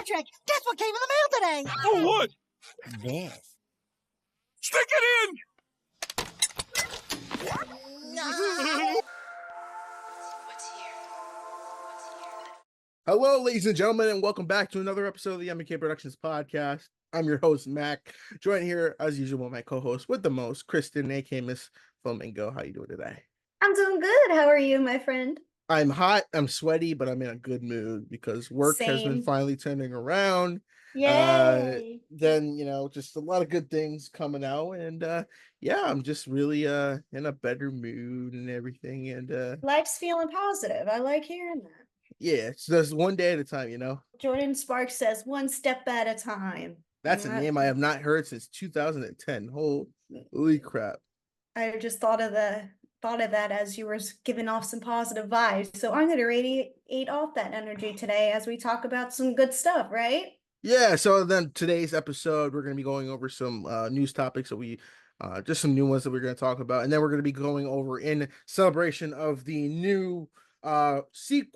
Patrick, guess what came in the mail today? Oh, what? This. Stick it in! Hello, ladies and gentlemen, and welcome back to another episode of the M&K Productions Podcast. I'm your host, Mac. Joined here, as usual, my co-host with the most, Kristen, aka Miss Flamingo. How you doing today? I'm doing good. How are you, my friend? I'm hot, I'm sweaty, but I'm in a good mood because work has been Same. finally turning around. Yay! Then, just a lot of good things coming out, and yeah, I'm just really in a better mood and everything, and Life's feeling positive. I like hearing that. yeah, it's just one day at a time, Jordan Sparks says, "One step at a time." That's a name I have not heard since 2010. Holy crap. I just thought of that as you were giving off some positive vibes. So I'm going to radiate off that energy today as we talk about some good stuff, right? Yeah, so then today's episode, we're going to be going over some news topics that we just some new ones that we're going to talk about. And then we're going to be going over in celebration of the new legacy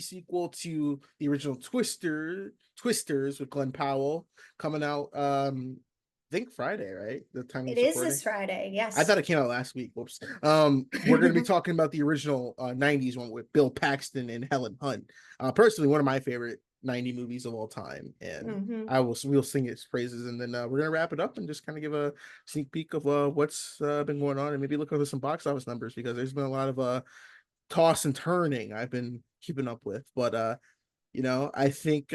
sequel to the original Twisters with Glenn Powell coming out I think Friday, right? The time It is this Friday, yes. I thought it came out last week. Whoops. We're going to be talking about the original 90s one with Bill Paxton and Helen Hunt. Personally, one of my favorite 90 movies of all time, and we'll sing its praises, and then we're gonna wrap it up and just kind of give a sneak peek of what's been going on, and maybe look over some box office numbers, because there's been a lot of toss and turning I've been keeping up with. But I think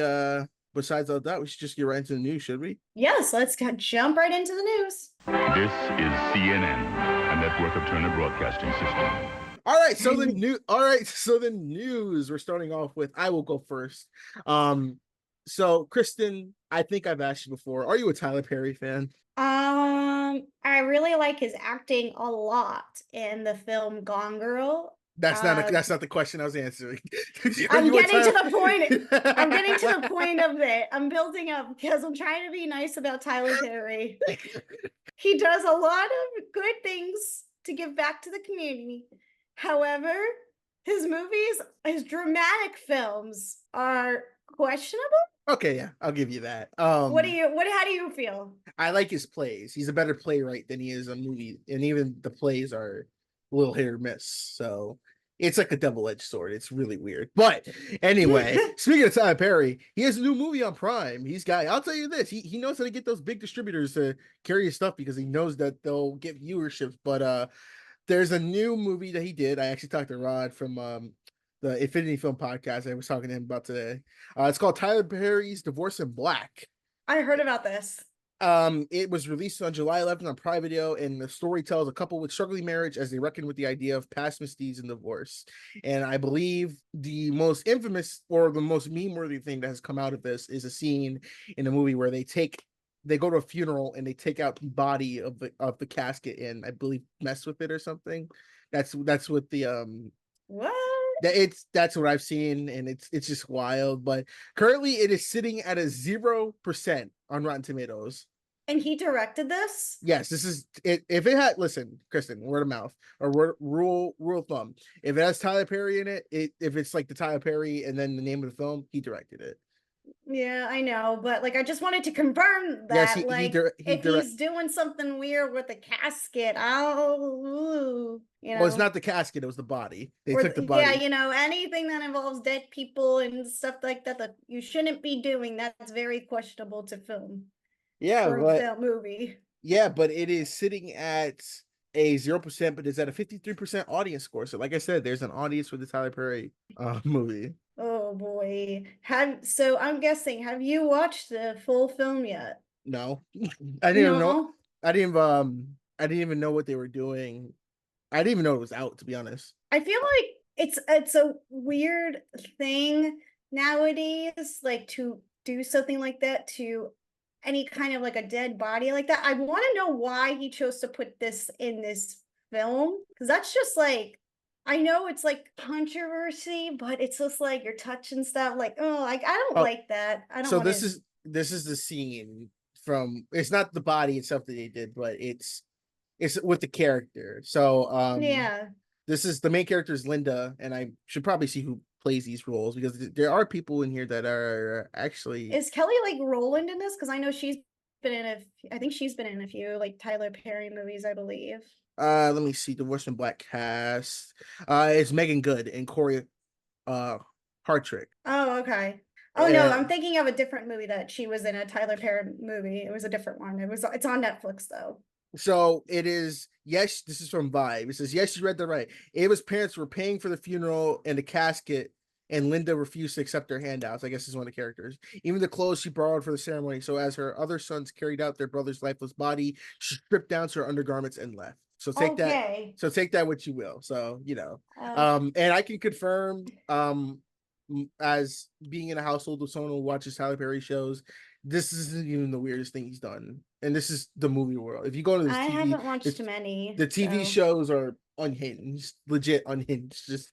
besides all that, we should just get right into the news, should we? Yes, let's jump right into the news. This is CNN, a network of Turner Broadcasting System. All right, so the news. We're starting off with, I will go first. So Kristen, I think I've asked you before, are you a Tyler Perry fan? I really like his acting a lot in the film Gone Girl. That's not the question I was answering. I'm getting to the point. I'm getting to the point of it. I'm building up because I'm trying to be nice about Tyler Perry. He does a lot of good things to give back to the community. However, his dramatic films are questionable. Okay, yeah, I'll give you that. How do you feel? I like his plays. He's a better playwright than he is a movie, and even the plays are a little hit or miss. So it's like a double-edged sword. It's really weird. But anyway, speaking of Tyler Perry, he has a new movie on Prime. I'll tell you this, he knows how to get those big distributors to carry his stuff because he knows that they'll get viewerships. But there's a new movie that he did. I actually talked to Rod from the Infinity Film Podcast. I was talking to him about today. It's called Tyler Perry's Divorce in Black. I heard about this. It was released on July 11th on Prime Video, and the story tells a couple with struggling marriage as they reckon with the idea of past misdeeds and divorce. And I believe the most infamous or the most meme-worthy thing that has come out of this is a scene in the movie where they go to a funeral and they take out the body of the casket and I believe mess with it or something. That's what the what? That's what I've seen, and it's just wild. But currently it is sitting at a 0% on Rotten Tomatoes. And he directed this? Yes, this is it. If it had, listen, Kristen, word of mouth or rule of thumb, if it has Tyler Perry in it, if it's like the Tyler Perry and then the name of the film, he directed it. Yeah, I know, but I just wanted to confirm that. Yes, he's doing something weird with the casket, well, it's not the casket; it was the body. They took the body. Yeah, anything that involves dead people and stuff like that you shouldn't be doing. That's very questionable to film. Yeah, that movie. Yeah, but it is sitting at a 0%, but it's at a 53% audience score. So, like I said, there's an audience for the Tyler Perry movie. Oh boy! So I'm guessing, have you watched the full film yet? No, I didn't know. I didn't even know what they were doing. I didn't even know it was out, to be honest. I feel like it's a weird thing nowadays, to do something like that to any kind of a dead body like that. I want to know why he chose to put this in this film, because that's just I know it's controversy, but it's just you're touching stuff I don't like that. I don't. So this is the scene from. It's not the body itself that they did, but it's with the character. So yeah, this is the main character is Linda, and I should probably see who plays these roles, because there are people in here that are actually. Is Kelly like Rowland in this? Because I know she's been in I think she's been in a few like Tyler Perry movies, I believe. Let me see, the Russian Black cast. It's Megan Good and Corey Hartrick. Oh, okay. Oh no, I'm And thinking of a different movie that she was in, a Tyler Perry movie. It was a different one. It's on Netflix though. so it is, yes, this is from Vibe. It says, yes, you read that right. Ava's parents were paying for the funeral and the casket, and Linda refused to accept their handouts. I guess is one of the characters. Even the clothes she borrowed for the ceremony. So as her other sons carried out their brother's lifeless body, she stripped down to her undergarments and left. So take that. Okay. So take that what you will. So, Uh, and I can confirm, as being in a household with someone who watches Tyler Perry shows, this isn't even the weirdest thing he's done. And this is the movie world. If you go to this I TV, haven't watched many. the TV so. shows are unhinged, legit unhinged, just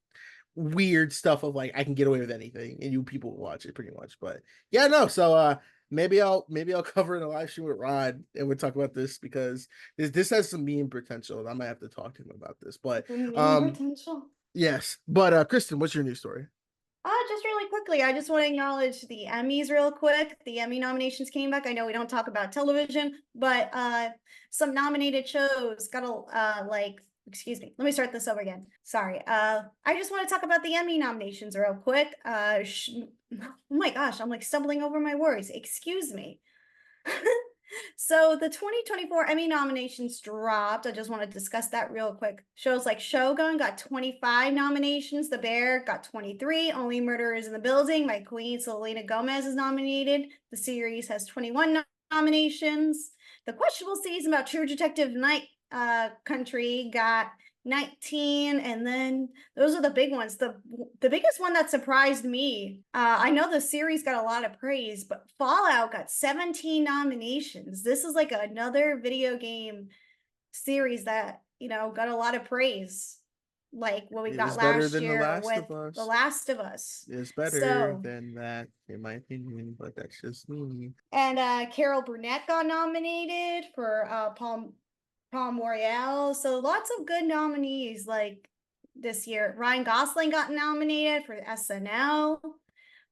weird stuff of like, I can get away with anything, and you people will watch it pretty much. But yeah, no. So maybe I'll cover it in a live stream with Rod, and we'll talk about this, because this has some meme potential, and I might have to talk to him about this. But Potential. yes. But Kristen, what's your news story? Just really quickly, I just want to acknowledge the Emmys real quick. The Emmy nominations came back. I know we don't talk about television, but some nominated shows got a excuse me. Let me start this over again. Sorry. I just want to talk about the Emmy nominations real quick. Oh my gosh, I'm like stumbling over my words. Excuse me. So the 2024 Emmy nominations dropped. I just want to discuss that real quick. Shows like Shogun got 25 nominations. The Bear got 23. Only Murderers in the Building by Queen Selena Gomez is nominated. The series has 21 nominations. The questionable season about True Detective Night Country got 19, and then those are the big ones. The biggest one that surprised me, I know the series got a lot of praise, but Fallout got 17 nominations. This is like another video game series that got a lot of praise, like what we got last year with The Last of Us. It's better than that, in my opinion, but that's just me. And Carol Burnett got nominated for Palm Royale. So lots of good nominees like this year. Ryan Gosling got nominated for SNL.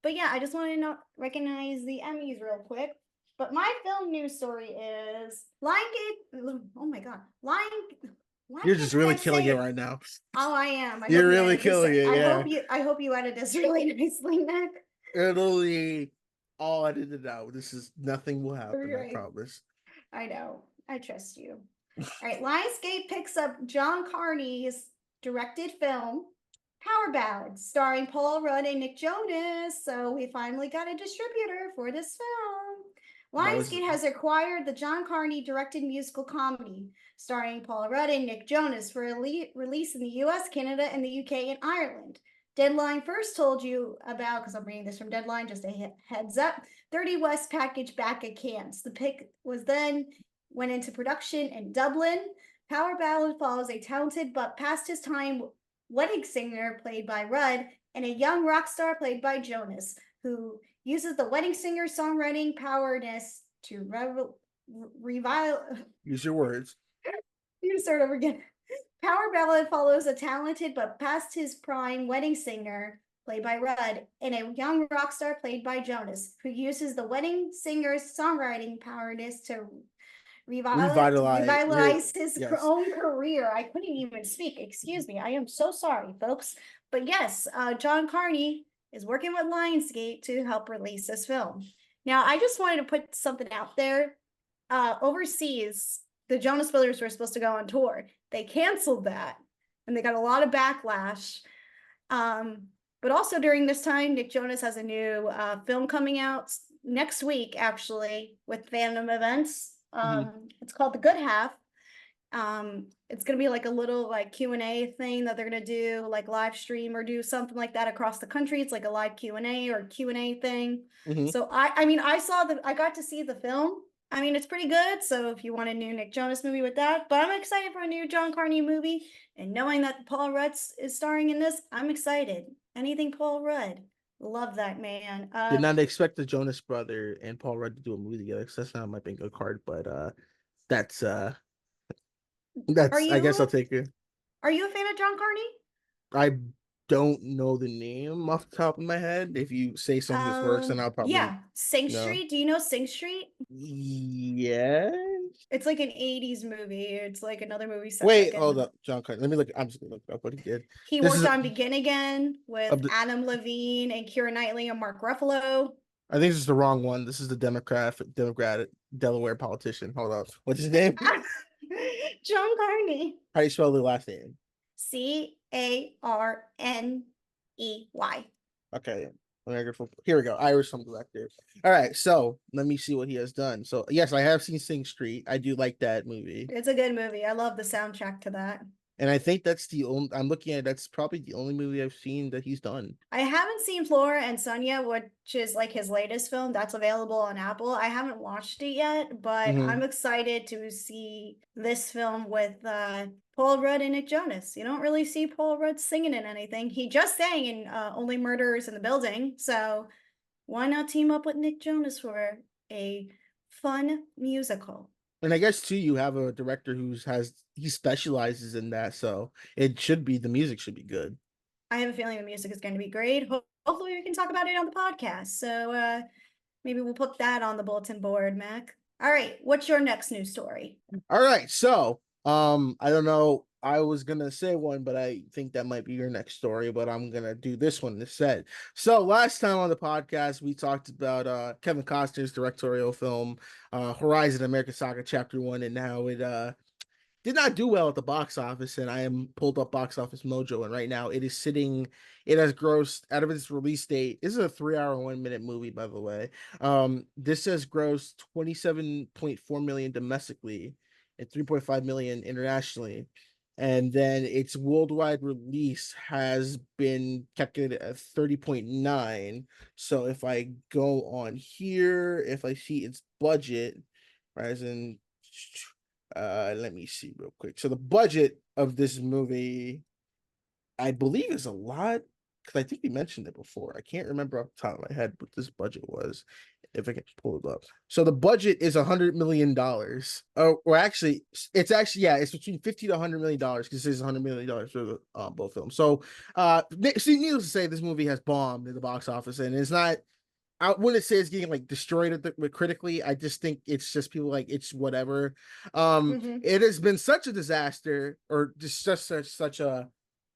But yeah, I just want to recognize the Emmys real quick. But my film news story is Lionsgate. Oh my God. You're just really killing it right now. Oh, I am. You're really killing it. Yeah. I hope you edit this really nicely, Nick. It'll be all edited out. Nothing will happen, right. I promise. I know. I trust you. All right, Lionsgate picks up John Carney's directed film, Power Ballads, starring Paul Rudd and Nick Jonas. So we finally got a distributor for this film. Lionsgate has acquired the John Carney directed musical comedy, starring Paul Rudd and Nick Jonas, for release in the US, Canada, and the UK and Ireland. Deadline first told you about, because I'm reading this from Deadline, just a heads up, 30 West package back at Cannes. The pick went into production in Dublin. Power Ballad follows a talented but past his time wedding singer played by Rudd and a young rock star played by Jonas, who uses the wedding singer's songwriting powerness to revive. Use your words. You can start over again. Power Ballad follows a talented but past his prime wedding singer played by Rudd and a young rock star played by Jonas, who uses the wedding singer's songwriting powerness to revitalize his own career. I couldn't even speak. Excuse me. I am so sorry, folks. But yes, John Carney is working with Lionsgate to help release this film. Now, I just wanted to put something out there. Overseas, the Jonas Brothers were supposed to go on tour. They canceled that, and they got a lot of backlash. But also during this time, Nick Jonas has a new film coming out next week, actually, with Fandom Events. It's called The Good Half. It's gonna be like a little like Q&A thing that they're gonna do, like live stream or do something like that across the country. It's like a live Q&A or Q&A thing. So I got to see the film. I mean, it's pretty good. So if you want a new Nick Jonas movie with that, but I'm excited for a new John Carney movie, and knowing that Paul Rudd is starring in this, I'm excited. Anything Paul Rudd. Love that man. Did not expect the Jonas brother and Paul Rudd to do a movie together, because that's not my bingo card, but that's I guess I'll take it. Are you a fan of John Carney? I don't know the name off the top of my head. If you say something that works, then I'll probably Yeah, Sing know. Street. Do you know Sing Street? Yeah. It's like an 80s movie. It's like another movie set Wait, like hold in. up, John Carter. Let me look. I'm just gonna look up what he did. He This worked is on Begin Again with the, Adam Levine and Keira Knightley and Mark Ruffalo. I think this is the wrong one. This is the Democrat Delaware politician. Hold up. What's his name? John Carney. How do you spell the last name? Carney. Okay. Here we go. Irish film director. All right. So let me see what he has done. So yes, I have seen Sing Street. I do like that movie. It's a good movie. I love the soundtrack to that. And I think that's the only I'm looking at that's probably the only movie I've seen that he's done. I haven't seen Flora and Sonia, which is like his latest film that's available on Apple. I haven't watched it yet, but I'm excited to see this film with Paul Rudd and Nick Jonas. You don't really see Paul Rudd singing in anything. He just sang in Only Murders in the Building. So why not team up with Nick Jonas for a fun musical? And I guess too, you have a director he specializes in that, so the music should be good. I have a feeling the music is going to be great. Hopefully, we can talk about it on the podcast. So maybe we'll put that on the bulletin board, Mac. All right, what's your next news story? All right, so I don't know. I was gonna say one, but I think that might be your next story. But I'm gonna do this one instead. So last time on the podcast, we talked about Kevin Costner's directorial film, Horizon American Saga Chapter 1, and now it did not do well at the box office. And I am pulled up Box Office Mojo, and right now it has grossed out of its release date. This is a 3-hour 1-minute movie, by the way. This has grossed 27.4 million domestically and 3.5 million internationally. And then its worldwide release has been calculated at 30.9. So if I go on here, if I see its budget, as in, let me see real quick. So the budget of this movie, I believe, is a lot, because I think we mentioned it before. I can't remember off the top of my head what this budget was, if I can pull it up. So the budget is $100 million. Or actually, it's between $50 to $100 million, because it says $100 million for the, both films. So, needless to say, this movie has bombed in the box office, and it's not. I wouldn't say it's getting like destroyed critically. I just think it's just people like it's whatever. It has been such a disaster, or just such a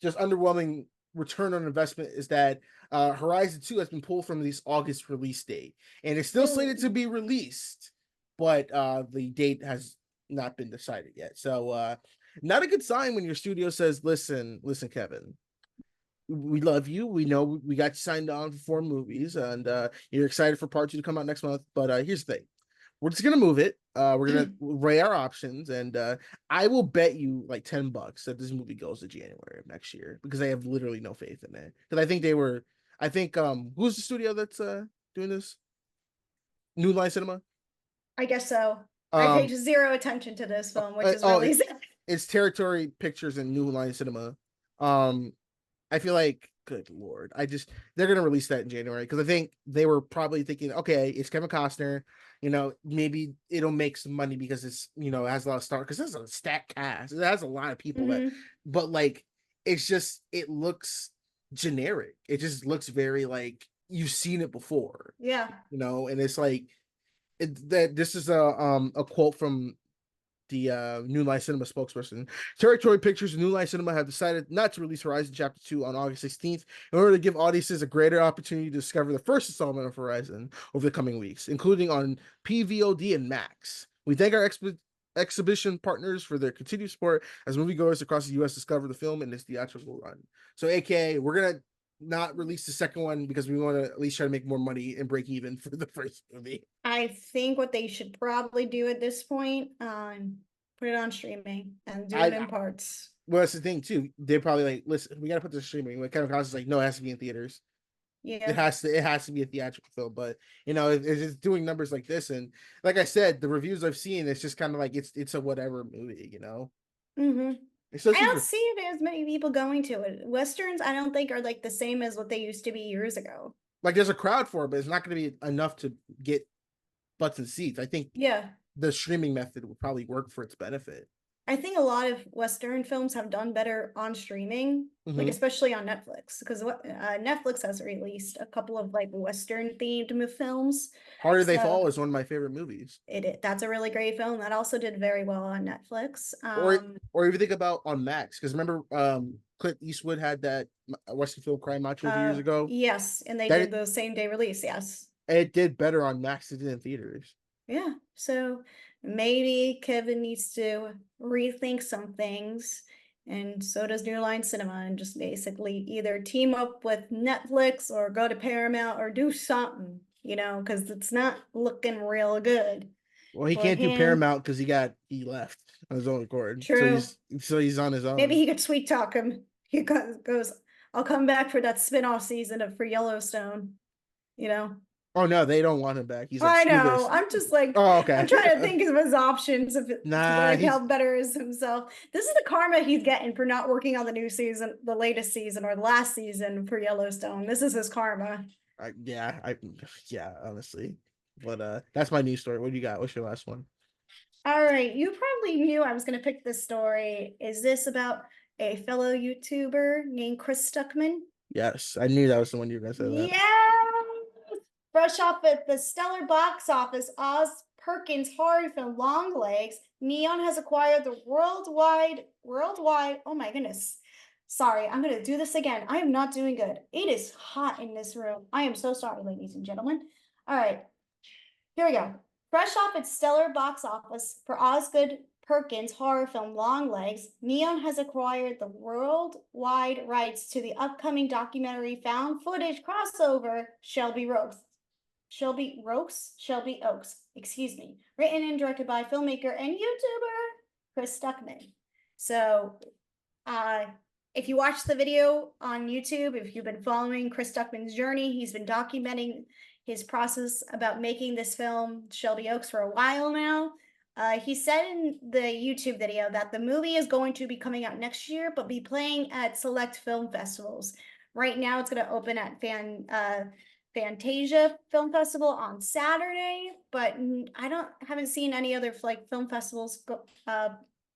just underwhelming return on investment, is that Horizon 2 has been pulled from this August release date, and it's still slated to be released, but the date has not been decided yet. So not a good sign when your studio says, listen, Kevin, we love you. We know we got you signed on for 4 movies, and you're excited for part 2 to come out next month. But here's the thing. We're just gonna move it. We're gonna weigh our options, and I will bet you like $10 that this movie goes to January of next year, because I have literally no faith in it. Because I think who's the studio that's doing this? New Line Cinema. I guess so. I paid 0 attention to this film, which is really sad. It's Territory Pictures and New Line Cinema. I feel like, good Lord, they're gonna release that in January, because I think they were probably thinking, okay, it's Kevin Costner, maybe it'll make some money because it's, it has a lot of stars, because this is a stacked cast. It has a lot of people but like, it looks generic. It just looks very like you've seen it before. Yeah. And it's like this is a quote from the New Line Cinema spokesperson. Territory Pictures and New Line Cinema have decided not to release Horizon Chapter 2 on August 16th in order to give audiences a greater opportunity to discover the first installment of Horizon over the coming weeks, including on PVOD and Max. We thank our exhibition partners for their continued support as moviegoers across the U.S. discover the film in its theatrical run. So, AKA, we're going to not release the second one because we want to at least try to make more money and break even for the first movie. I think what they should probably do at this point, put it on streaming and do it in parts. Well, that's the thing too. They're probably like, listen, we got to put this streaming. When Kevin Costner's like, no, it has to be in theaters. Yeah, it has to be a theatrical film. But if it's doing numbers like this, and like I said, the reviews I've seen, it's just kind of like it's a whatever movie, I don't see as many people going to it. Westerns, I don't think, are like the same as what they used to be years ago. Like, there's a crowd for it, but it's not going to be enough to get butts and seats. I think the streaming method would probably work for its benefit. I think a lot of Western films have done better on streaming, like especially on Netflix, because Netflix has released a couple of like Western themed films. Harder They So Fall is one of my favorite movies. that's a really great film that also did very well on Netflix. Or if you think about on Max, because remember Clint Eastwood had that Western film Cry Macho a few years ago. Yes, and they That did the same day release. Yes, it did better on Max than it did in theaters. yeah. So maybe Kevin needs to rethink some things, and so does New Line Cinema, and just basically either team up with Netflix or go to Paramount or do something, because it's not looking real good. Well, he for can't do him. Paramount because he left on his own accord. True. So he's on his own. Maybe he could sweet talk him. He goes, I'll come back for that spin-off season for Yellowstone. Oh no, they don't want him back. He's I like, screw know. this. I'm just like, Oh, okay. I'm trying to think of his options to Nah, how better is himself. This is the karma he's getting for not working on the new season, the latest season or the last season for Yellowstone. This is his karma. Yeah, honestly. But that's my news story. What do you got? What's your last one? All right, you probably knew I was going to pick this story. Is this about a fellow YouTuber named Chris Stuckman? Yes, I knew that was the one you were gonna say that. Yeah. Fresh off at the stellar box office, Oz Perkins' horror film Long Legs, Neon has acquired the worldwide, oh my goodness. Sorry, I'm going to do this again. I am not doing good. It is hot in this room. I am so sorry, ladies and gentlemen. All right, here we go. Fresh off its stellar box office for Osgood Perkins' horror film Long Legs, Neon has acquired the worldwide rights to the upcoming documentary found footage crossover Shelby Oaks, excuse me, written and directed by filmmaker and YouTuber Chris Stuckman. So, if you watch the video on YouTube, if you've been following Chris Stuckman's journey, he's been documenting his process about making this film, Shelby Oaks, for a while now. He said in the YouTube video that the movie is going to be coming out next year, but be playing at select film festivals. Right now, it's going to open at Fantasia Film Festival on Saturday, but I haven't seen any other like film festivals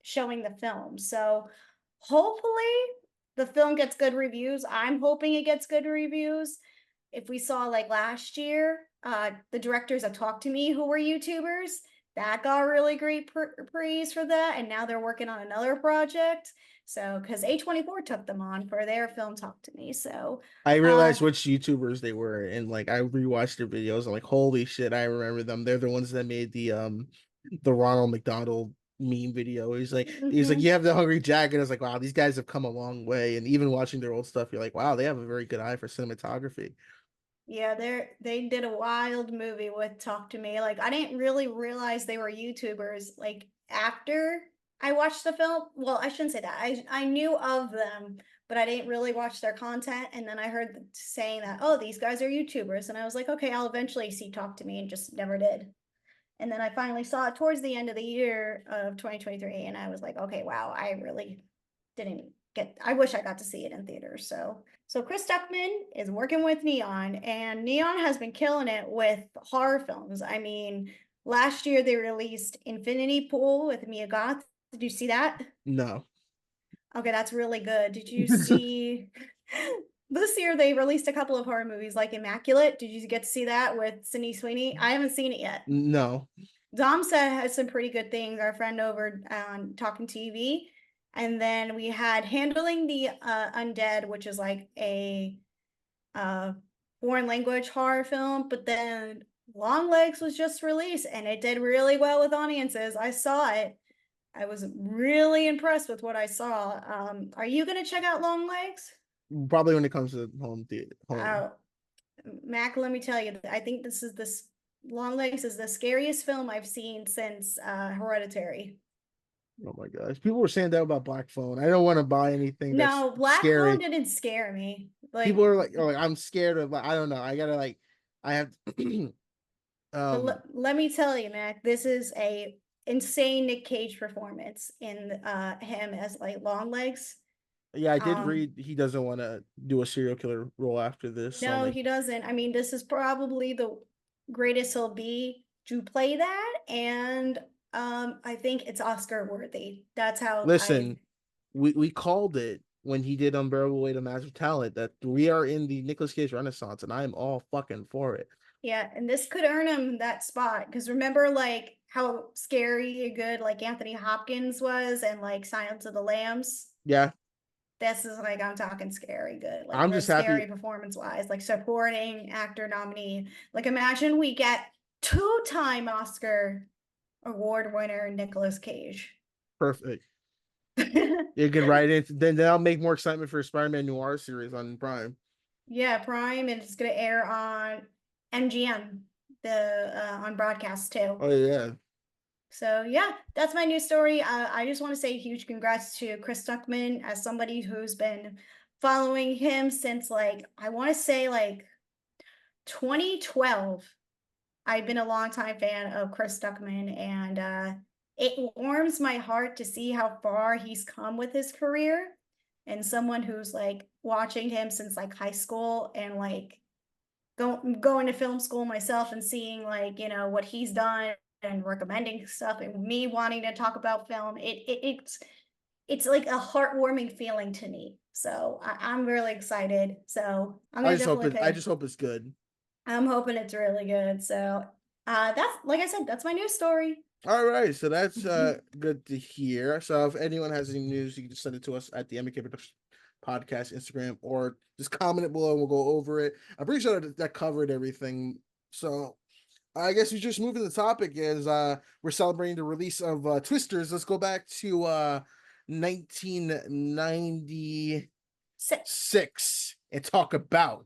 showing the film. So hopefully the film gets good reviews. I'm hoping it gets good reviews. If we saw like last year, the directors that talked to me who were YouTubers, that got really great praise for that. And now they're working on another project. So, because A24 took them on for their film Talk to Me. So I realized which YouTubers they were, and like I rewatched their videos. I'm like, holy shit, I remember them. They're the ones that made the Ronald McDonald meme video. He's like, you have the Hungry Jack, and I was like, wow, these guys have come a long way. And even watching their old stuff, you're like, wow, they have a very good eye for cinematography. Yeah, they did a wild movie with Talk to Me. Like I didn't really realize they were YouTubers. Like after I watched the film, well, I shouldn't say that. I knew of them, but I didn't really watch their content. And then I heard saying that, oh, these guys are YouTubers, and I was like, okay, I'll eventually see Talk to Me, and just never did. And then I finally saw it towards the end of the year of 2023, and I was like, okay, wow, I really didn't I wish I got to see it in theaters. So Chris Stuckman is working with Neon, and Neon has been killing it with horror films. I mean, last year they released Infinity Pool with Mia Goth. Did you see that? No. Okay, that's really good. Did you see this year they released a couple of horror movies like Immaculate? Did you get to see that with Sydney Sweeney? I haven't seen it yet. No. Dom said has some pretty good things. Our friend over on Talking TV. And then we had Handling the Undead, which is like a foreign language horror film. But then Long Legs was just released, and it did really well with audiences. I saw it. I was really impressed with what I saw. Are you going to check out Long Legs? Probably when it comes to home theater. Mac, let me tell you, I think Long Legs is the scariest film I've seen since Hereditary. Oh my gosh. People were saying that about Black Phone. I don't want to buy anything that's No, Black scary. Phone didn't scare me. Like people are like, oh, I'm scared of, I don't know. I gotta like, I have let me tell you, Mac, this is a insane Nick Cage performance in him as like Long Legs. Yeah, I did read he doesn't want to do a serial killer role after this. No, he doesn't. I mean, this is probably the greatest he'll be to play that, and I think it's Oscar worthy. That's how Listen, we called it when he did Unbearable Weight of Massive Talent that we are in the Nicolas Cage Renaissance, and I am all fucking for it. Yeah, and this could earn him that spot because remember, like how scary good like Anthony Hopkins was, and like Silence of the Lambs. Yeah, This is like I'm talking scary good, like I'm real just happy. scary performance wise, like supporting actor nominee. Like imagine we get two-time Oscar award winner Nicolas Cage. Perfect. You can write it. Then that'll make more excitement for a Spider-Man Noir series on Prime. Yeah, Prime, and it's gonna air on MGM, the on broadcast too. Oh yeah. So yeah, that's my news story. I just want to say huge congrats to Chris Stuckman as somebody who's been following him since like I want to say like 2012. I've been a longtime fan of Chris Stuckman, and it warms my heart to see how far he's come with his career. And someone who's like watching him since like high school and like going to film school myself and seeing like what he's done and recommending stuff and me wanting to talk about film. It's like a heartwarming feeling to me. So I'm really excited. So I'm I gonna just hope definitely it. I pay. just hope it's good. I'm hoping it's really good. So that's like I said, that's my news story. All right, so that's good to hear. So if anyone has any news, you can just send it to us at the M&K Production Podcast Instagram, or just comment it below and we'll go over it. I'm pretty sure that covered everything. So I guess we just move to the topic is we're celebrating the release of Twisters. Let's go back to 1996 and talk about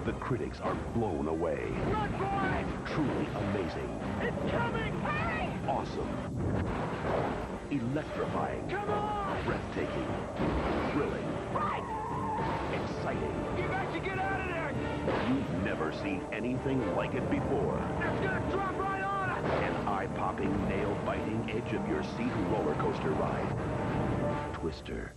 The critics are blown away. Truly amazing. It's coming! Hey! Awesome. Electrifying. Come on! Breathtaking. Thrilling. Right! Exciting. You guys should get out of there! You've never seen anything like it before. It's gonna drop right on us! An eye-popping, nail-biting, edge-of-your-seat roller coaster ride. Twister.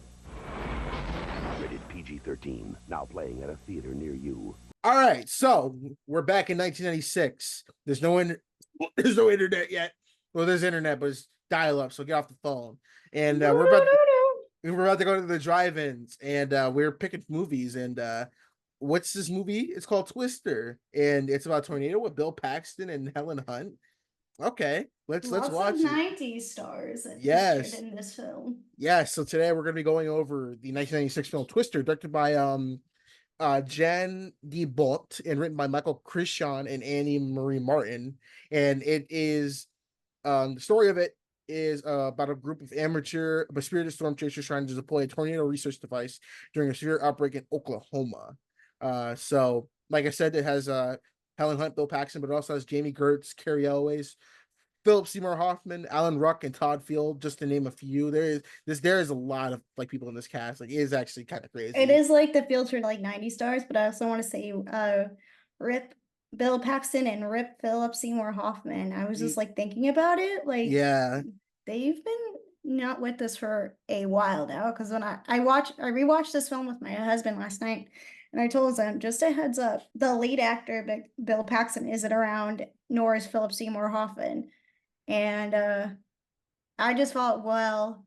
Rated PG-13. Now playing at a theater near you. All right, so we're back in 1996. There's no internet yet. Well, there's internet, but it's dial-up, so get off the phone. And we're about to go to the drive-ins, and we're picking movies. And what's this movie? It's called Twister, and it's about a tornado with Bill Paxton and Helen Hunt. Okay, let's watch it. 90s stars Yes, in this film. yes. So today we're going to be going over the 1996 film Twister, directed by Jan de Bont and written by Michael Christian and Annie Marie Martin. And it is the story of it is about a group of amateur but spirited storm chasers trying to deploy a tornado research device during a severe outbreak in Oklahoma. So like I said, it has Helen Hunt, Bill Paxton, but it also has Jamie Gertz, Carrie Elways, Philip Seymour Hoffman, Alan Ruck, and Todd Field, just to name a few. There is a lot of like people in this cast. Like it is actually kind of crazy. It is like the filter like 90 stars, but I also want to say Rip Bill Paxton and Rip Philip Seymour Hoffman. I was just like thinking about it. Like yeah, they've been not with us for a while now. Because when I rewatched this film with my husband last night, and I told him, just a heads up, the lead actor Bill Paxton isn't around, nor is Philip Seymour Hoffman. And I just thought, well,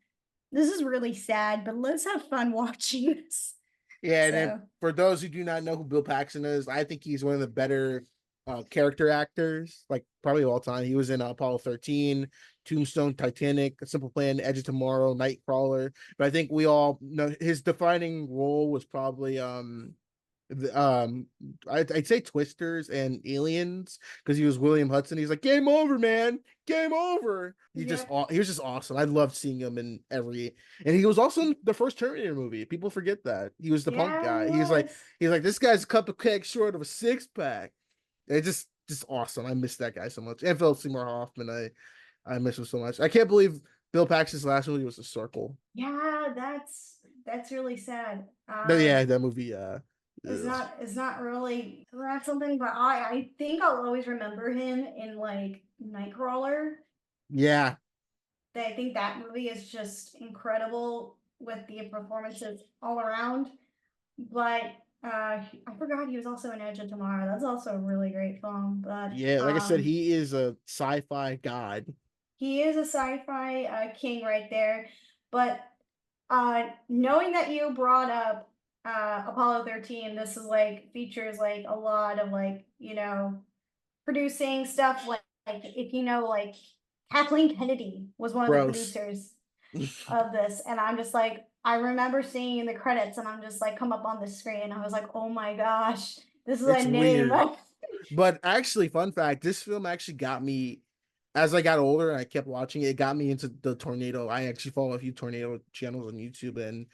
this is really sad, but let's have fun watching this. Yeah, and for those who do not know who Bill Paxton is, I think he's one of the better character actors, like probably of all time. He was in Apollo 13, Tombstone, Titanic, A Simple Plan, Edge of Tomorrow, Nightcrawler. But I think we all know his defining role was probably I'd say Twisters and Aliens, because he was William Hudson. He's like, game over, man, game over. He was just awesome. I loved seeing him in every, and he was also in the first Terminator movie. People forget that he was the punk guy. He's like this guy's a cup of cake short of a six-pack. It's just awesome. I miss that guy so much. And Philip Seymour Hoffman, I miss him so much. I can't believe Bill Paxton's last movie was The Circle. Yeah, that's really sad. But yeah, that movie it's not really that's something, but I think I'll always remember him in like Nightcrawler. Yeah. I think that movie is just incredible with the performances all around. But I forgot he was also in Edge of Tomorrow. That's also a really great film. But yeah, like I said, he is a sci-fi god. He is a sci-fi king right there. But knowing that you brought up Apollo 13, this is like features like a lot of like, producing stuff like if like Kathleen Kennedy was one of the Gross. producers of this, and I'm just like, I remember seeing in the credits, and I'm just like, come up on the screen, and I was like, oh my gosh, this is It's a name. weird. But actually, fun fact, this film actually got me, as I got older and I kept watching it, it got me into the tornado. I actually follow a few tornado channels on YouTube, and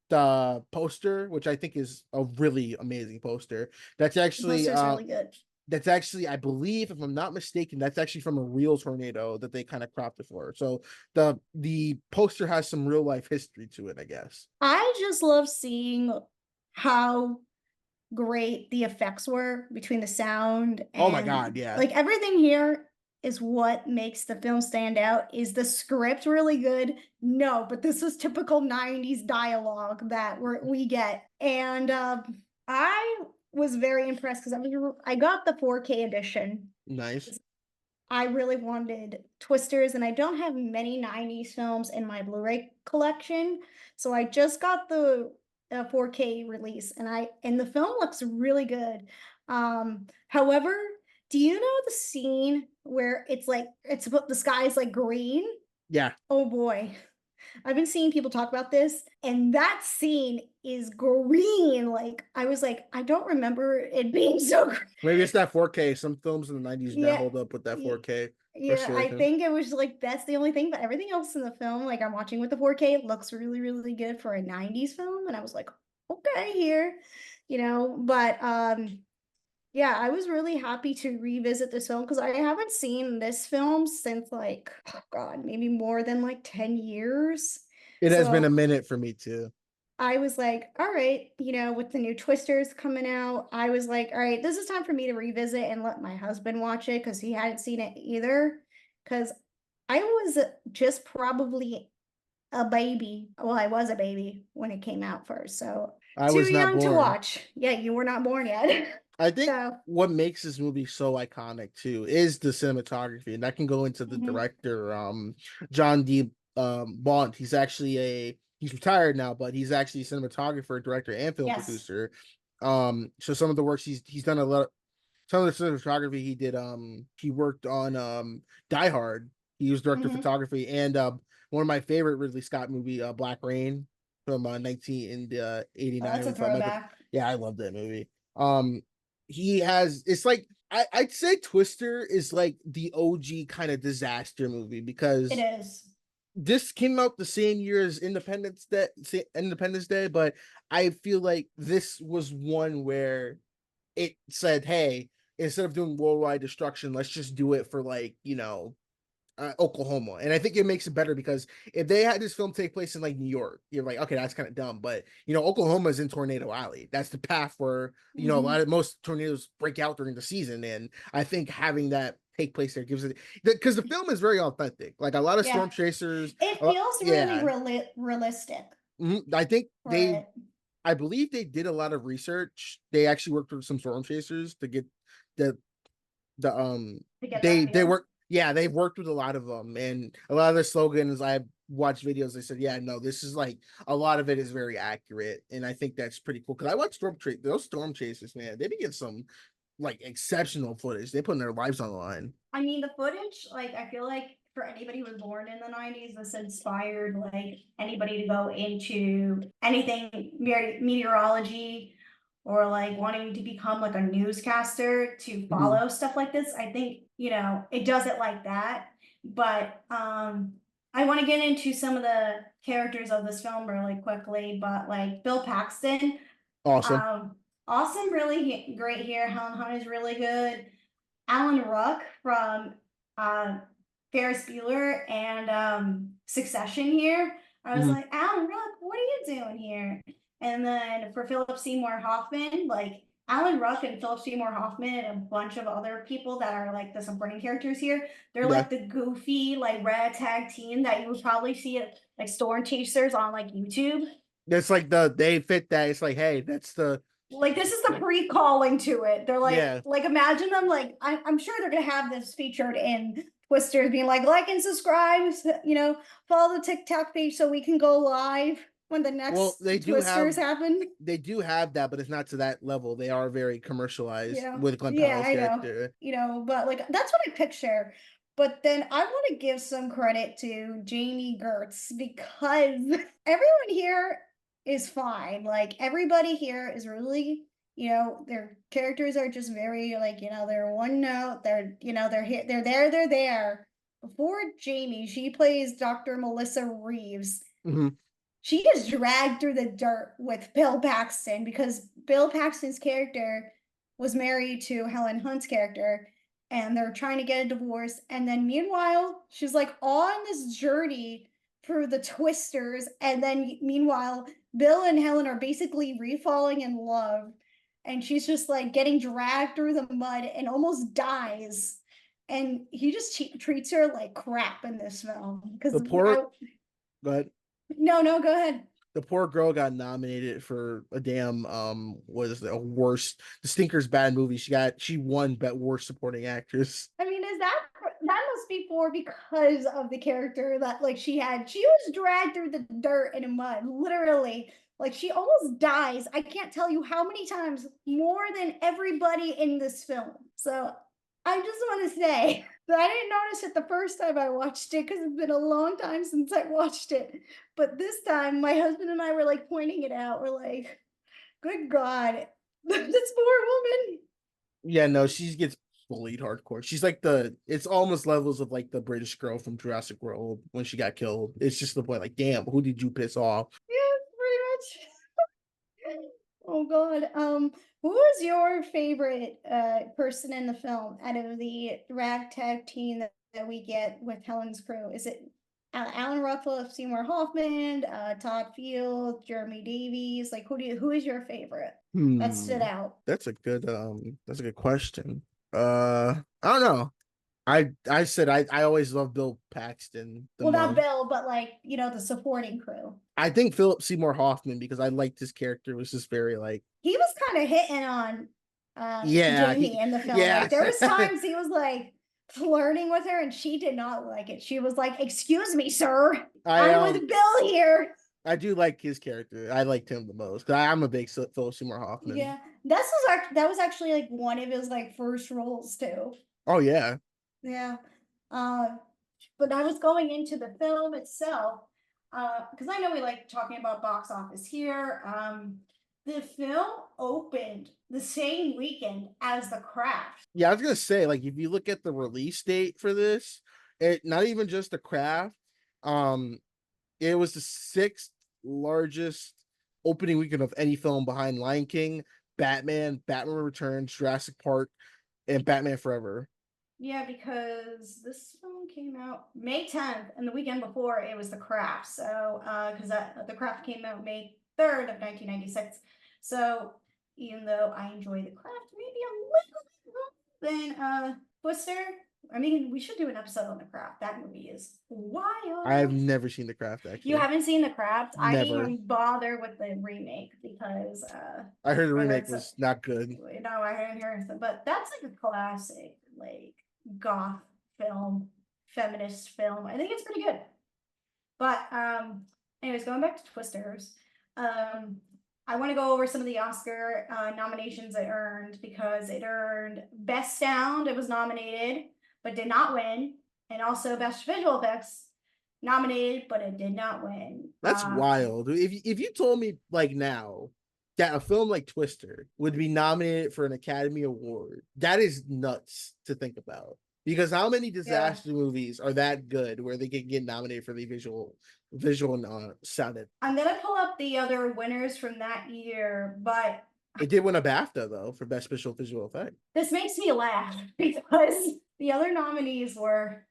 the poster, which I think is a really amazing poster, that's actually Really good. that's actually, I believe, if I'm not mistaken, that's actually from a real tornado that they kind of cropped it for. So the poster has some real life history to it, I guess. I just love seeing how great the effects were between the sound and Oh my God, yeah. like everything here is what makes the film stand out. Is the script really good? No, but this was typical 90s dialogue that we get. And I was very impressed because I got the 4K edition. Nice. I really wanted Twisters, and I don't have many 90s films in my Blu-ray collection. So I just got the 4K release, and the film looks really good. However, do you know the scene where the sky is like green? Yeah. Oh boy. I've been seeing people talk about this, and that scene is green. Like, I was like, I don't remember it being so green. Maybe it's that 4K. Some films in the 90s now hold up with that 4K. Yeah, I think it was like that's the only thing, but everything else in the film, like I'm watching with the 4K, it looks really, really good for a 90s film. And I was like, okay, here, but yeah, I was really happy to revisit this film because I haven't seen this film since like, oh God, maybe more than like 10 years. It has been a minute for me too. I was like, all right, with the new Twisters coming out, I was like, all right, this is time for me to revisit and let my husband watch it because he hadn't seen it either. Because I was just probably a baby. Well, I was a baby when it came out first. So I too was not young to born. watch. Yeah, you were not born yet. I think what makes this movie so iconic too is the cinematography, and that can go into the director, John D. Bond. He's actually he's retired now, but he's actually a cinematographer, director, and film producer. So some of the works he's done a lot. Some of the cinematography he did. He worked on Die Hard. He was director of photography, and one of my favorite Ridley Scott movie, Black Rain, from 1989. That's a throwback. Yeah, I love that movie. It's like I'd say Twister is like the OG kind of disaster movie because it is. This came out the same year as Independence Day, but I feel like this was one where it said, hey, instead of doing worldwide destruction, let's just do it for like, Oklahoma. And I think it makes it better because if they had this film take place in like New York, you're like, okay, that's kind of dumb. But Oklahoma is in Tornado Alley. That's the path where most tornadoes break out during the season. And I think having that take place there gives it, because the film is very authentic. Like a lot of storm chasers. It feels really realistic. I think I believe they did a lot of research. They actually worked with some storm chasers to get they work. Yeah, they've worked with a lot of them, and a lot of their slogans. I've watched videos. They said, "Yeah, no, this is like a lot of it is very accurate," and I think that's pretty cool. Because I watch those storm chasers, man. They be getting some like exceptional footage. They putting their lives on the line. I mean, the footage, like I feel like for anybody who was born in the 90s, this inspired like anybody to go into anything meteorology or like wanting to become like a newscaster to follow stuff like this. I think, it does it like that. But I want to get into some of the characters of this film really quickly, but like Bill Paxton. Awesome. Awesome, really great here. Helen Hunt is really good. Alan Ruck from Ferris Bueller and Succession here. I was like, Alan Ruck, what are you doing here? And then for Philip Seymour Hoffman, like Alan Ruck and Philip Seymour Hoffman and a bunch of other people that are like the supporting characters here. They're like the goofy, like ragtag team that you would probably see at like Storm Chasers on like YouTube. It's like they fit that. It's like, hey, that's the. Like this is the pre-calling to it. They're like, like imagine them like I'm sure they're gonna have this featured in Twisters being like and subscribe, follow the TikTok page so we can go live when the next Twisters happen. They do have that, but it's not to that level. They are very commercialized with Glenn Yeah, Powell's character. But like that's what I picture. But then I want to give some credit to Jamie Gertz because everyone here is fine. Like everybody here is really, their characters are just very like, they're one note. They're here, they're there. Before Jamie, she plays Dr. Melissa Reeves. Mm-hmm. She is dragged through the dirt with Bill Paxton because Bill Paxton's character was married to Helen Hunt's character and they're trying to get a divorce. And then meanwhile, she's like on this journey through the Twisters. And then meanwhile, Bill and Helen are basically refalling in love. And she's just like getting dragged through the mud and almost dies. And he just treats her like crap in this film. Because the poor... But no, go ahead. The poor girl got nominated for a damn a worst The Stinker's Bad movie. She won worst supporting actress. I mean, that must be because of the character that like she was dragged through the dirt and mud, literally. Like she almost dies. I can't tell you how many times more than everybody in this film. So I just want to say that I didn't notice it the first time I watched it because it's been a long time since I watched it. But this time, my husband and I were like pointing it out. We're like, good God, this poor woman. Yeah, no, she gets bullied hardcore. She's like it's almost levels of like the British girl from Jurassic World when she got killed. It's just the point like, damn, who did you piss off? Yeah, pretty much. Oh God. Who is your favorite person in the film out of the ragtag team that we get with Helen's crew? Is it Alan Ruffalo, Seymour Hoffman, Todd Field, Jeremy Davies? Like who is your favorite that stood out? That's a good question. I don't know. I said I always love Bill Paxton. Not Bill, but like, the supporting crew. I think Philip Seymour Hoffman because I liked his character. It was just very like he was kind of hitting on Jamie in the film. Yeah. Like, there was times he was like flirting with her and she did not like it. She was like, "Excuse me, sir. I'm with Bill here." I do like his character. I liked him the most. I'm a big Philip Seymour Hoffman. Yeah. That was actually like one of his like first roles too. Oh yeah. Yeah. But I was going into the film itself, because I know we like talking about box office here. The film opened the same weekend as The Craft. Yeah, I was gonna say, like, if you look at the release date for this, not even just The Craft, it was the 6th largest opening weekend of any film behind Lion King, Batman Returns, Jurassic Park, and Batman Forever. Yeah, because this film came out May 10th, and the weekend before it was The Craft. So, because The Craft came out May 3rd of 1996. So, even though I enjoy The Craft maybe a little bit more than Twister, I mean, we should do an episode on The Craft. That movie is wild. I've never seen The Craft, actually. You haven't seen The Craft? Never. I didn't even bother with the remake because I heard the remake was not good. No, I didn't hear anything. But that's like a classic, like goth film, feminist film. I think it's pretty good. But anyways, going back to Twisters, I want to go over some of the Oscar nominations it earned because it earned Best Sound. It was nominated but did not win, and also Best Visual Effects nominated but it did not win. That's wild. If you told me like now that a film like Twister would be nominated for an Academy Award, that is nuts to think about. Because how many disaster movies are that good where they can get nominated for the visual and sound? I'm gonna pull up the other winners from that year, but it did win a BAFTA though for Best Special Visual Effect. This makes me laugh because the other nominees were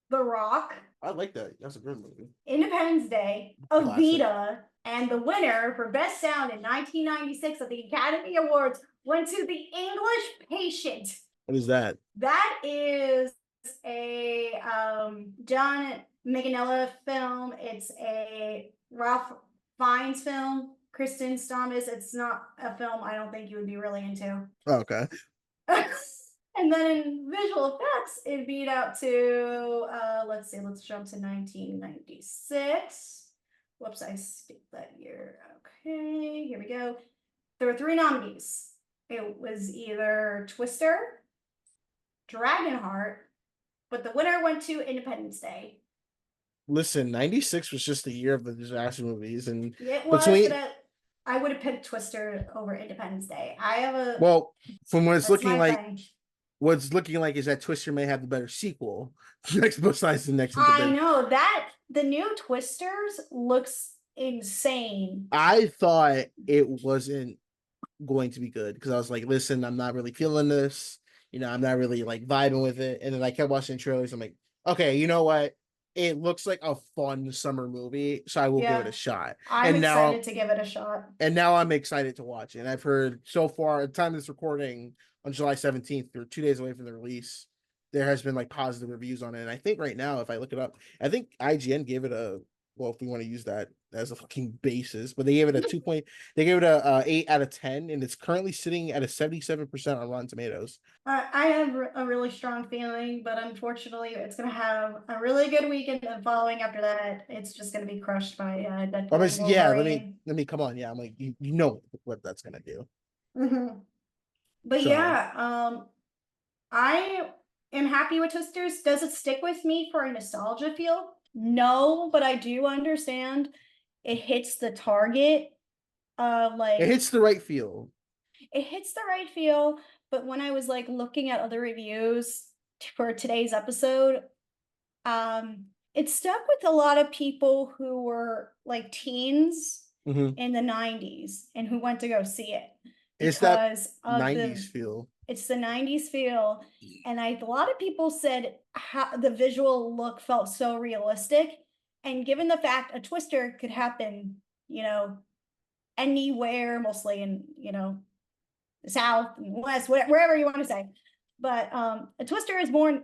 The Rock. I like that. That's a good movie. Independence Day, Evita, and the winner for Best Sound in 1996 at the Academy Awards went to The English Patient. What is that? That is a John Manganiello film. It's a Ralph Fiennes film. Kristen Thomas. It's not a film I don't think you would be really into. Oh, okay. And And then in visual effects, it beat out to, let's see, let's jump to 1996. Whoops, I skipped that year. Okay, here we go. There were 3 nominees. It was either Twister, Dragonheart, but the winner went to Independence Day. Listen, 96 was just the year of the disaster movies, and It was, between but I would have picked Twister over Independence Day. I have a well, from what it's that's looking my like, thing. what's looking like is that Twister may have the better sequel. Next, besides the next. I know that the new Twisters looks insane. I thought it wasn't going to be good because I was like, listen, I'm not really feeling this. I'm not really like vibing with it. And then I kept watching trailers. I'm like, okay, you know what? It looks like a fun summer movie, so I will give it a shot. I'm and excited to give it a shot. And now I'm excited to watch it. And I've heard so far, at the time of this recording on July 17th, or 2 days away from the release, there has been like positive reviews on it. And I think right now, if I look it up, I think IGN gave it a, well, if we want to use that as a fucking basis, but they gave it a 2 point, they gave it a 8 out of 10, and it's currently sitting at a 77% on Rotten Tomatoes. I have a really strong feeling, but unfortunately, it's going to have a really good weekend, and following after that, it's just going to be crushed by Deadpool. Yeah, let me come on. Yeah, I'm like, you know what that's gonna do. But So. yeah, I am happy with Twisters. Does it stick with me for a nostalgia feel? No, but I do understand it hits the target. It hits the right feel. It hits the right feel, but when I was like looking at other reviews for today's episode, it stuck with a lot of people who were like teens in the 90s and who went to go see it. It's that 90s feel. It's the 90s feel. And a lot of people said how the visual look felt so realistic. And given the fact a Twister could happen, anywhere, mostly in, the South and West, wherever you want to say. But a Twister is more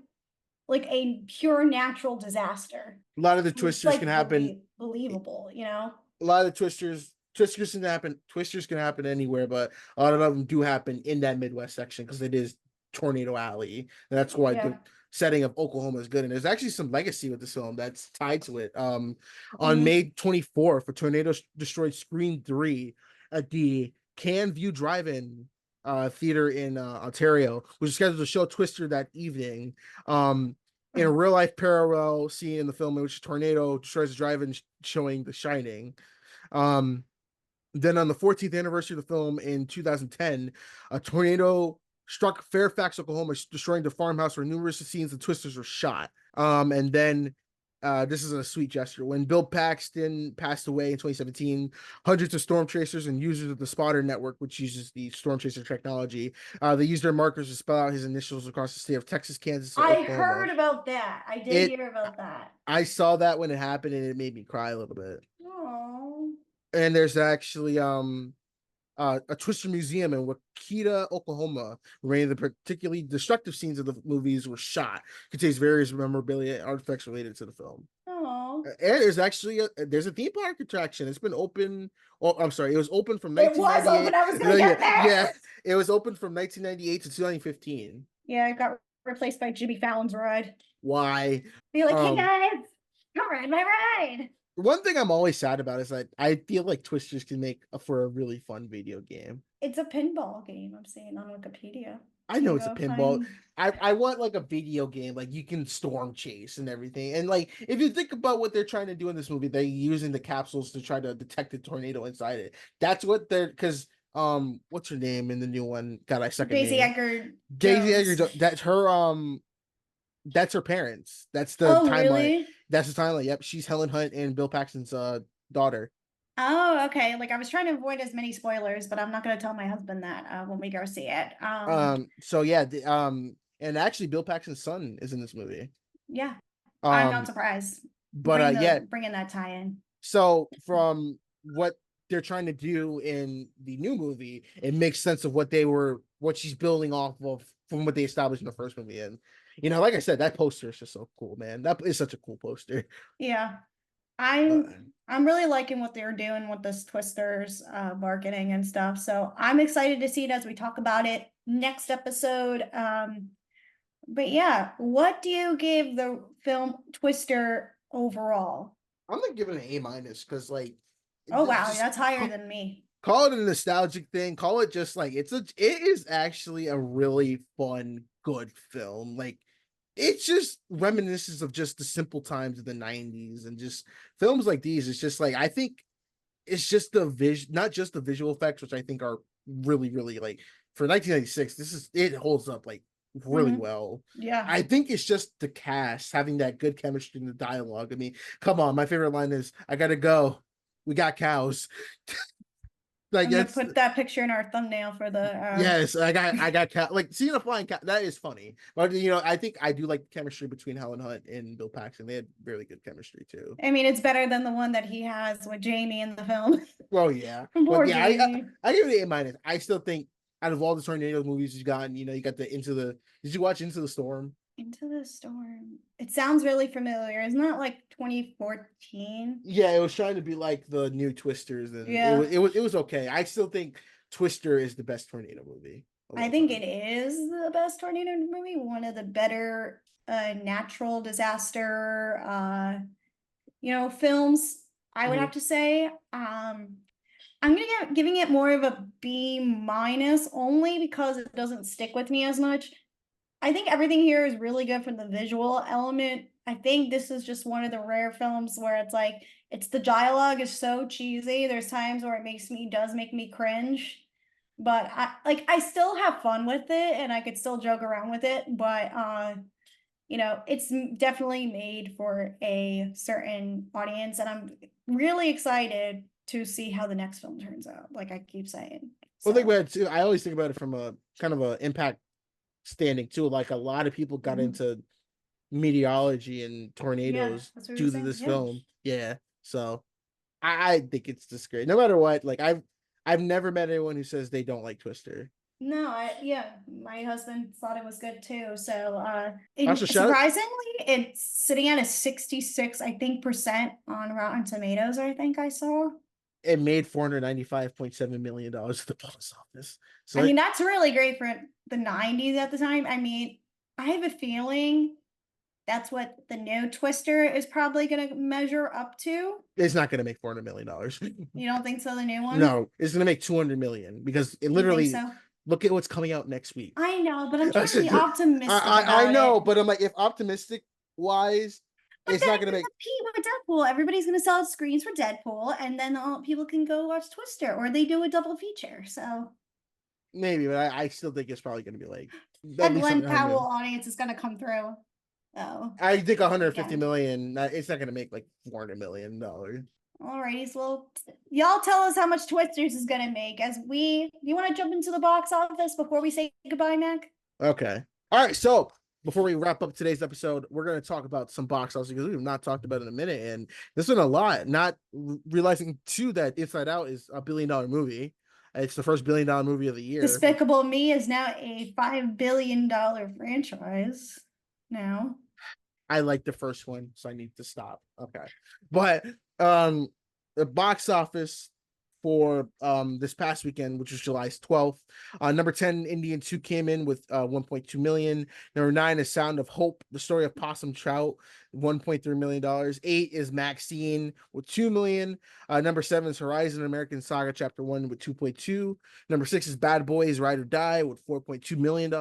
like a pure natural disaster. A lot of the Twisters can happen. Believable, A lot of the Twisters can happen anywhere, but a lot of them do happen in that Midwest section because it is Tornado Alley. And that's why the setting of Oklahoma is good. And there's actually some legacy with this film that's tied to it. On May 24th, a tornado destroyed Screen 3 at the Can View Drive-In theater in Ontario, which is scheduled to show Twister that evening. In a real life parallel scene in the film in which a tornado destroys the drive-in showing The Shining. Then on the 14th anniversary of the film in 2010, a tornado struck Fairfax, Oklahoma, destroying the farmhouse where numerous scenes of Twisters were shot. And then this is a sweet gesture. When Bill Paxton passed away in 2017, hundreds of storm chasers and users of the Spotter network, which uses the storm chaser technology, they used their markers to spell out his initials across the state of Texas, Kansas, and Oklahoma. heard about that. I did hear about that. I saw that when it happened, and it made me cry a little bit. Oh. And there's actually a Twister museum in Wakita, Oklahoma, where many of the particularly destructive scenes of the movies were shot. Contains various memorabilia and artifacts related to the film. Oh. And there's actually there's a theme park attraction. It's been open. Oh, I'm sorry. It was open from 1998. It was open. I was gonna get there. Yeah, it was open from 1998 to 2015. Yeah, it got replaced by Jimmy Fallon's ride. Why? Be like, hey guys, come ride my ride. One thing I'm always sad about is that I feel like Twisters can make for a really fun video game. It's a pinball game, I'm seeing on Wikipedia. I know it's a pinball. I want like a video game, like you can storm chase and everything. And like if you think about what they're trying to do in this movie, they're using the capsules to try to detect the tornado inside it. That's what they're what's her name in the new one? God, I suck at names. Daisy Edgar. That's her parents. That's the timeline. Really? That's the timeline. Yep, she's Helen Hunt and Bill Paxton's daughter. Oh, okay. Like I was trying to avoid as many spoilers, but I'm not going to tell my husband that when we go see it. So yeah, and actually, Bill Paxton's son is in this movie. Yeah, I'm not surprised. But bringing that tie-in. So from what they're trying to do in the new movie, it makes sense of what she's building off of from what they established in the first movie. And like I said, that poster is just so cool, man. That is such a cool poster. Yeah. I'm really liking what they're doing with this Twisters marketing and stuff. So I'm excited to see it as we talk about it next episode. But yeah, what do you give the film Twister overall? I'm gonna give it an A- because like, Oh wow, just that's higher than me. call it a nostalgic thing. Call it just like it is actually a really fun, good film. Like it's just reminiscent of just the simple times of the 90s and just films like these. It's just like I think it's just the vision, not just the visual effects, which I think are really, really like for 1996, it holds up like really well. Yeah. I think it's just the cast having that good chemistry in the dialogue. I mean, come on, my favorite line is I gotta go. We got cows. Like I'm gonna that's put that picture in our thumbnail for the yes, I got cat like seeing a flying cat that is funny. But I think I do like the chemistry between Helen Hunt and Bill Paxton. They had really good chemistry too. I mean, it's better than the one that he has with Jamie in the film. Well, yeah, Poor but yeah, Jamie. I give it an A-. I still think out of all the tornado movies you've gotten, you got the Into the. Did you watch Into the Storm? Into the Storm. It sounds really familiar. Isn't that like 2014? Yeah, it was trying to be like the new Twisters, and Yeah. it was okay. I still think Twister is the best tornado movie. I think it is the best tornado movie. One of the better natural disaster films. I would have to say. I'm giving it more of a B- only because it doesn't stick with me as much. I think everything here is really good from the visual element. I think this is just one of the rare films where it's the dialogue is so cheesy. There's times where it does make me cringe, but I still have fun with it and I could still joke around with it. But it's definitely made for a certain audience, and I'm really excited to see how the next film turns out. Like I keep saying. Well, think about it too. I always think about it from a kind of a impact standing too. Like a lot of people got into meteorology and tornadoes due to this film. Yeah. So I think it's just great. No matter what, like I've never met anyone who says they don't like Twister. No, my husband thought it was good too. So surprisingly, it's sitting at a 66, I think, percent on Rotten Tomatoes, I think I saw. It made $495.7 million at the box office. So I mean, that's really great for the 90s at the time. I mean, I have a feeling that's what the new Twister is probably going to measure up to. It's not going to make $400 million. You don't think so? The new one? No, it's going to make $200 million because it literally. Look at what's coming out next week. I know, but I'm trying to be optimistic. I know, but I'm like, if optimistic wise, but it's not going to make. Compete with Deadpool. Everybody's going to sell screens for Deadpool, and then people can go watch Twister, or they do a double feature. So maybe, but I still think it's probably going to be like that Glenn Powell audience is going to come through. Oh, I think 150 million. It's not going to make like $400 million. Alrighty, so y'all tell us how much Twisters is gonna make you want to jump into the box office before we say goodbye, Mac? Okay. All right. So before we wrap up today's episode, we're going to talk about some box office because we've not talked about it in a minute. And this has been a lot, not realizing too that Inside Out is a $1 billion movie. It's the first $1 billion movie of the year. Despicable Me is now a $5 billion franchise now. I like the first one, so I need to stop. Okay. But the box office for this past weekend, which was July 12th, number 10 Indian 2 came in with 1.2 million. Number 9 is Sound of Hope, the story of Possum Trout, $1.3 million. 8 is Maxine with 2 million. Number 7 is Horizon American Saga Chapter 1 with 2.2. Number 6 is Bad Boys Ride or Die with $4.2 million.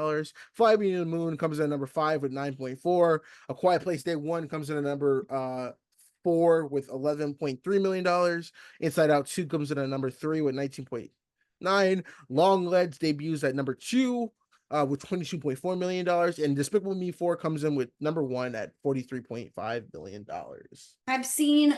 Fly Me to the Moon comes in at number 5 with 9.4. A Quiet Place Day 1 comes in at number 4 with $11.3 million. Inside Out 2 comes in at number 3 with 19.9. Long Legs debuts at number 2 with $22.4 million. And Despicable Me 4 comes in with number 1 at $43.5 million. I've seen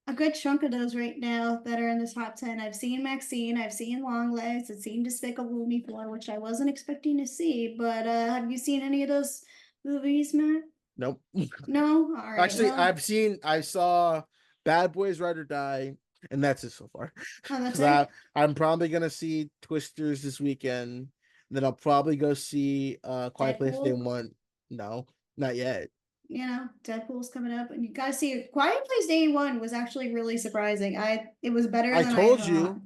a good chunk of those right now that are in this top 10. I've seen Maxine, I've seen Long Legs, I've seen Despicable Me 4, which I wasn't expecting to see. But have you seen any of those movies, Matt? Nope. No? All right. Actually, I saw Bad Boys Ride or Die, and that's it so far. Oh, that's it? I'm probably gonna see Twisters this weekend. Then I'll probably go see Quiet Place Day 1. No, not yet. Deadpool's coming up, and you gotta see Quiet Place Day 1 was actually really surprising. It was better than I told you.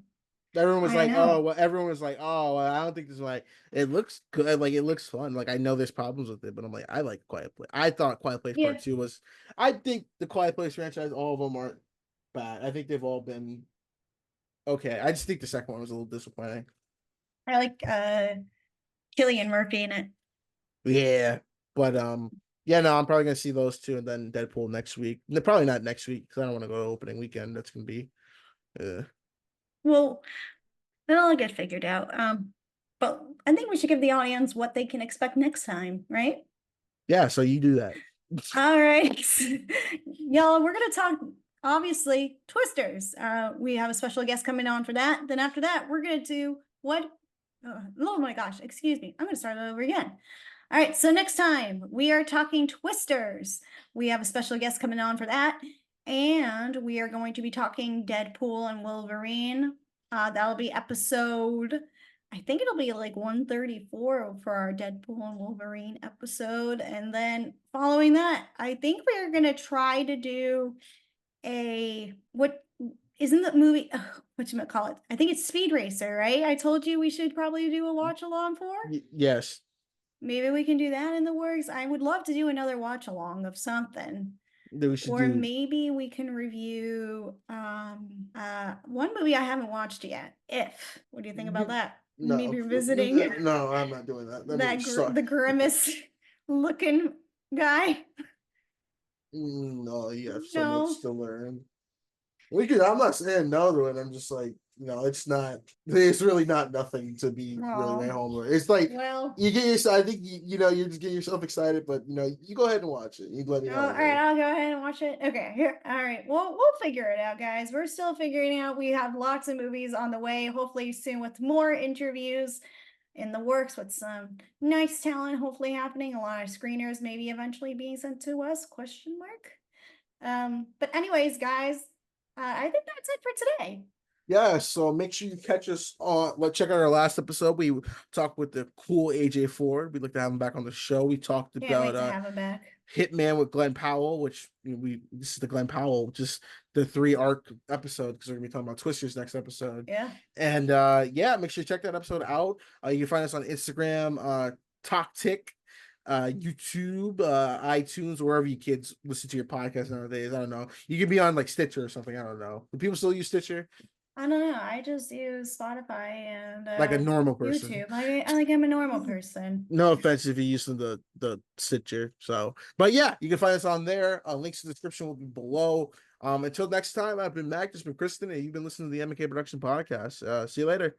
Everyone was I like, know. "Oh, well." Everyone was like, "Oh, well, I don't think this is like it looks good. Like it looks fun. Like I know there's problems with it, but I'm like, I like Quiet Place. I thought Quiet Place Yeah. Part 2 was. I think the Quiet Place franchise, all of them aren't bad. I think they've all been okay. I just think the second one was a little disappointing. I like Cillian Murphy in it. Yeah, but yeah, no, I'm probably gonna see those two and then Deadpool next week. No, probably not next week because I don't want to go to opening weekend. That's gonna be, Well, it'll all get figured out. But I think we should give the audience what they can expect next time, right? yeah. So you do that. All right. Y'all, we're gonna talk obviously Twisters. We have a special guest coming on for that. Then after that, we're gonna do what oh my gosh, excuse me. I'm gonna start it over again. All right, so next time we are talking Twisters. We have a special guest coming on for that. And we are going to be talking Deadpool and Wolverine. That'll be episode, I think it'll be like 134 for our Deadpool and Wolverine episode. And then following that, I think we're going to try to do what isn't the movie, whatchamacallit? I think it's Speed Racer, right? I told you we should probably do a watch along for. Yes. Maybe we can do that in the works. I would love to do another watch along of something. That we should Or do. maybe we can review one movie I haven't watched yet. If. What do you think about that? No, Maybe revisiting No, I'm not doing that. That movie sucked. the grimace looking guy. No, you have so No. much to learn. We could. I'm not saying no to it. I'm just like, it's not. It's really not nothing to be really my homework. It's like Well, you get yourself. I think you're just getting yourself excited, but you go ahead and watch it. You let me know. all right, I'll go ahead and watch it. Okay, here. All right. Well, we'll figure it out, guys. We're still figuring it out. We have lots of movies on the way. Hopefully soon with more interviews in the works with some nice talent hopefully happening. A lot of screeners maybe eventually being sent to us, question mark. But anyways, guys, I think that's it for today. Yeah, so make sure you catch us on. Check out our last episode. We talked with the cool AJ Ford. We'd like to have him back on the show. We talked Can't wait about to have him back. Hitman with Glenn Powell, which this is the Glenn Powell, just the 3 arc episode because we're gonna be talking about Twisters next episode. Yeah. And yeah, make sure you check that episode out. You can find us on Instagram, TalkTick, YouTube, iTunes, wherever you kids listen to your podcast nowadays. I don't know. You could be on like Stitcher or something. I don't know. Do people still use Stitcher? I don't know. I just use Spotify and Like a normal person. YouTube. I'm a normal person. No offense if you're using the Stitcher. So, but yeah, you can find us on there. Links in the description will be below. Until next time, I've been Mac, this has been Kristen, and you've been listening to the M&K Production Podcast. See you later.